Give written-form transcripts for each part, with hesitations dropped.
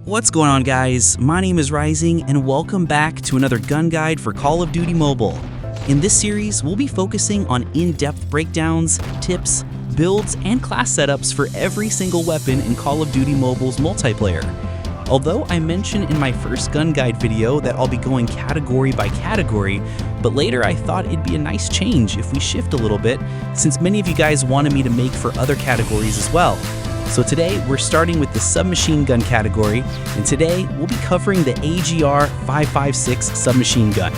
What's going on, guys? My name is Rising and welcome back to another gun guide for Call of Duty Mobile. In this series, we'll be focusing on in-depth breakdowns, tips, builds, and class setups for every single weapon in Call of Duty Mobile's multiplayer. Although I mentioned in my first gun guide video that I'll be going category by category, but later I thought it'd be a nice change if we shift a little bit, since many of you guys wanted me to make for other categories as well. So today we're starting with the submachine gun category, and today we'll be covering the AGR 556 submachine gun.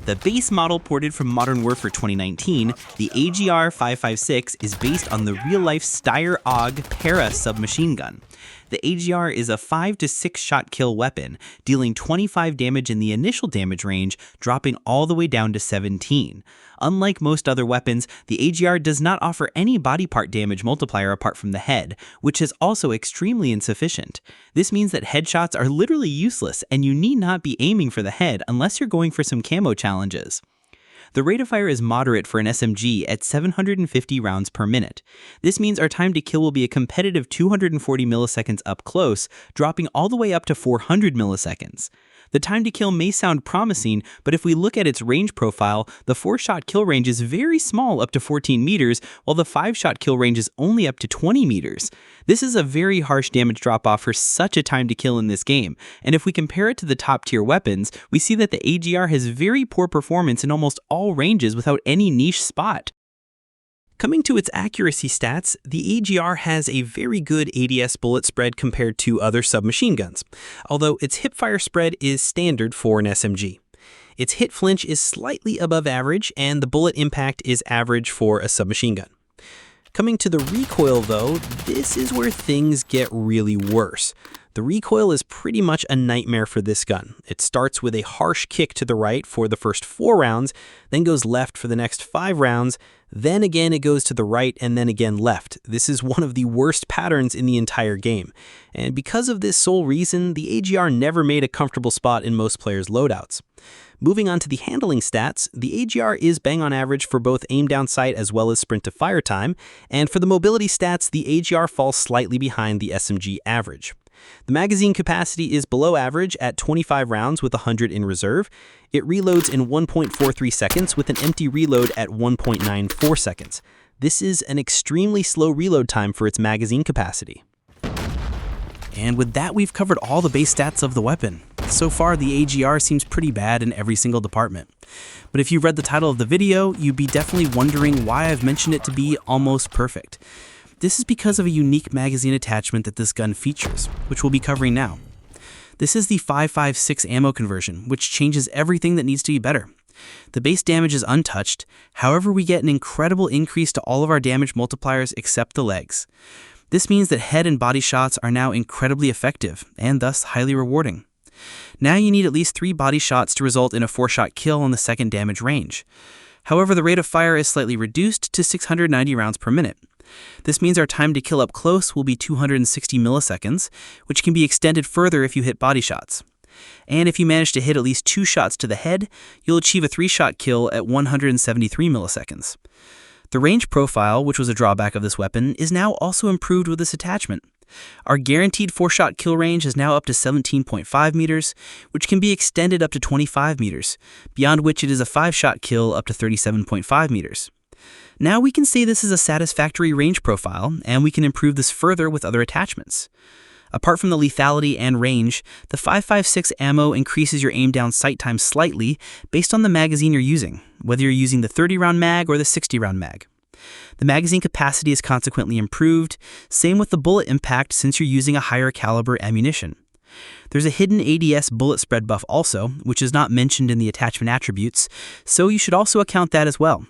The base model ported from Modern Warfare 2019, the AGR 556 is based on the real-life Steyr AUG Para submachine gun. The AGR is a 5 to 6 shot kill weapon, dealing 25 damage in the initial damage range, dropping all the way down to 17. Unlike most other weapons, the AGR does not offer any body part damage multiplier apart from the head, which is also extremely insufficient. This means that headshots are literally useless, and you need not be aiming for the head unless you're going for some camo challenges. The rate of fire is moderate for an SMG at 750 rounds per minute. This means our time to kill will be a competitive 240 milliseconds up close, dropping all the way up to 400 milliseconds. The time to kill may sound promising, but if we look at its range profile, the 4-shot kill range is very small, up to 14 meters, while the 5-shot kill range is only up to 20 meters. This is a very harsh damage drop-off for such a time to kill in this game, and if we compare it to the top-tier weapons, we see that the AGR has very poor performance in almost all ranges without any niche spot. Coming to its accuracy stats, the AGR has a very good ADS bullet spread compared to other submachine guns, although its hipfire spread is standard for an SMG. Its hit flinch is slightly above average, and the bullet impact is average for a submachine gun. Coming to the recoil though, this is where things get really worse. The recoil is pretty much a nightmare for this gun. It starts with a harsh kick to the right for the first 4 rounds, then goes left for the next 5 rounds, then again it goes to the right and then again left. This is one of the worst patterns in the entire game. And because of this sole reason, the AGR never made a comfortable spot in most players' loadouts. Moving on to the handling stats, the AGR is bang on average for both aim down sight as well as sprint to fire time, and for the mobility stats, the AGR falls slightly behind the SMG average. The magazine capacity is below average at 25 rounds with 100 in reserve. It reloads in 1.43 seconds with an empty reload at 1.94 seconds. This is an extremely slow reload time for its magazine capacity. And with that, we've covered all the base stats of the weapon. So far, the AGR seems pretty bad in every single department. But if you read the title of the video, you'd be definitely wondering why I've mentioned it to be almost perfect. This is because of a unique magazine attachment that this gun features, which we'll be covering now. This is the 5.56 ammo conversion, which changes everything that needs to be better. The base damage is untouched, however we get an incredible increase to all of our damage multipliers except the legs. This means that head and body shots are now incredibly effective, and thus highly rewarding. Now you need at least 3 body shots to result in a 4-shot kill on the second damage range. However, the rate of fire is slightly reduced to 690 rounds per minute. This means our time to kill up close will be 260 milliseconds, which can be extended further if you hit body shots. And if you manage to hit at least 2 shots to the head, you'll achieve a 3-shot kill at 173 milliseconds. The range profile, which was a drawback of this weapon, is now also improved with this attachment. Our guaranteed 4-shot kill range is now up to 17.5 meters, which can be extended up to 25 meters, beyond which it is a 5-shot kill up to 37.5 meters. Now we can say this is a satisfactory range profile, and we can improve this further with other attachments. Apart from the lethality and range, the 5.56 ammo increases your aim down sight time slightly based on the magazine you're using, whether you're using the 30-round mag or the 60-round mag. The magazine capacity is consequently improved, same with the bullet impact since you're using a higher caliber ammunition. There's a hidden ADS bullet spread buff also, which is not mentioned in the attachment attributes, so you should also account that as well.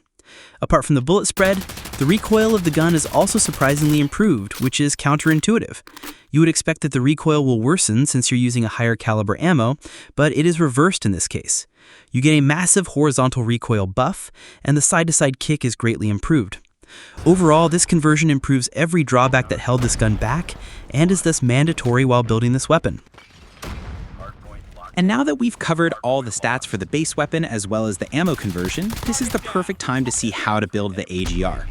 Apart from the bullet spread, the recoil of the gun is also surprisingly improved, which is counterintuitive. You would expect that the recoil will worsen since you're using a higher caliber ammo, but it is reversed in this case. You get a massive horizontal recoil buff, and the side-to-side kick is greatly improved. Overall, this conversion improves every drawback that held this gun back, and is thus mandatory while building this weapon. And now that we've covered all the stats for the base weapon as well as the ammo conversion, this is the perfect time to see how to build the AGR.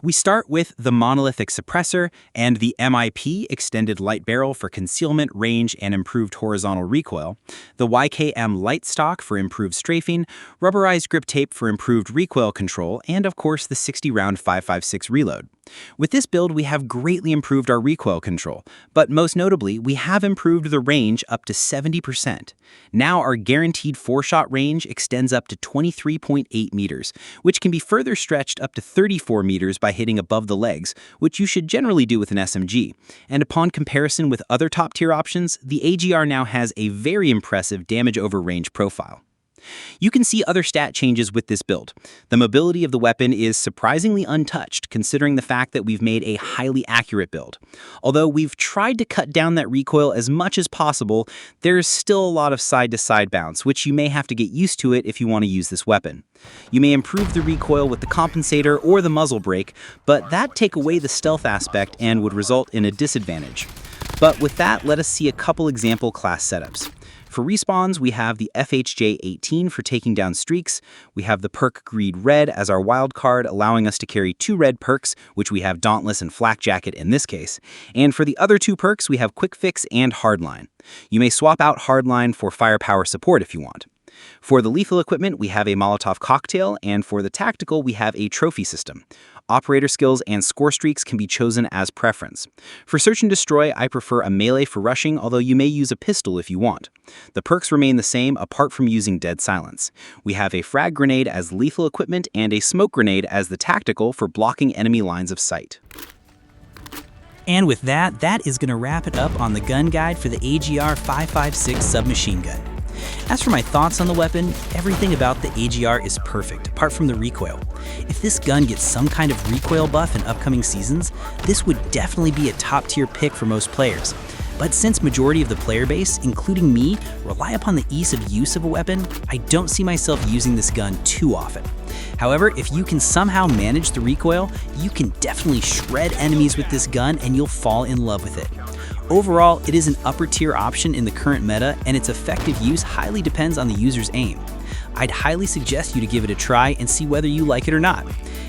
We start with the monolithic suppressor and the MIP extended light barrel for concealment, range, and improved horizontal recoil, the YKM light stock for improved strafing, rubberized grip tape for improved recoil control, and of course the 60-round 5.56 reload. With this build, we have greatly improved our recoil control, but most notably, we have improved the range up to 70%. Now our guaranteed 4-shot range extends up to 23.8 meters, which can be further stretched up to 34 meters by hitting above the legs, which you should generally do with an SMG. And upon comparison with other top-tier options, the AGR now has a very impressive damage over range profile. You can see other stat changes with this build. The mobility of the weapon is surprisingly untouched, considering the fact that we've made a highly accurate build. Although we've tried to cut down that recoil as much as possible, there's still a lot of side-to-side bounce, which you may have to get used to it if you want to use this weapon. You may improve the recoil with the compensator or the muzzle brake, but that'd take away the stealth aspect and would result in a disadvantage. But with that, let us see a couple example class setups. For respawns, we have the FHJ-18 for taking down streaks. We have the perk Greed Red as our wild card, allowing us to carry 2 red perks, which we have Dauntless and Flak Jacket in this case. And for the other 2 perks, we have Quick Fix and Hardline. You may swap out Hardline for firepower support if you want. For the lethal equipment, we have a Molotov cocktail, and for the tactical, we have a trophy system. Operator skills and score streaks can be chosen as preference. For search and destroy, I prefer a melee for rushing, although you may use a pistol if you want. The perks remain the same apart from using dead silence. We have a frag grenade as lethal equipment and a smoke grenade as the tactical for blocking enemy lines of sight. And with that, that is going to wrap it up on the gun guide for the AGR 5.56 submachine gun. As for my thoughts on the weapon, everything about the AGR is perfect, apart from the recoil. If this gun gets some kind of recoil buff in upcoming seasons, this would definitely be a top-tier pick for most players. But since majority of the player base, including me, rely upon the ease of use of a weapon, I don't see myself using this gun too often. However, if you can somehow manage the recoil, you can definitely shred enemies with this gun and you'll fall in love with it. Overall, it is an upper-tier option in the current meta, and its effective use highly depends on the user's aim. I'd highly suggest you to give it a try and see whether you like it or not.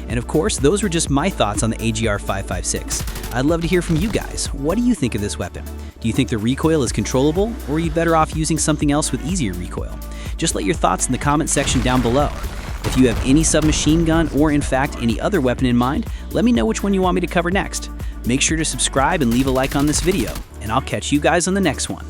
And of course, those were just my thoughts on the AGR 5.56. I'd love to hear from you guys. What do you think of this weapon? Do you think the recoil is controllable, or are you better off using something else with easier recoil? Just let your thoughts in the comment section down below. If you have any submachine gun or in fact any other weapon in mind, let me know which one you want me to cover next. Make sure to subscribe and leave a like on this video, and I'll catch you guys on the next one.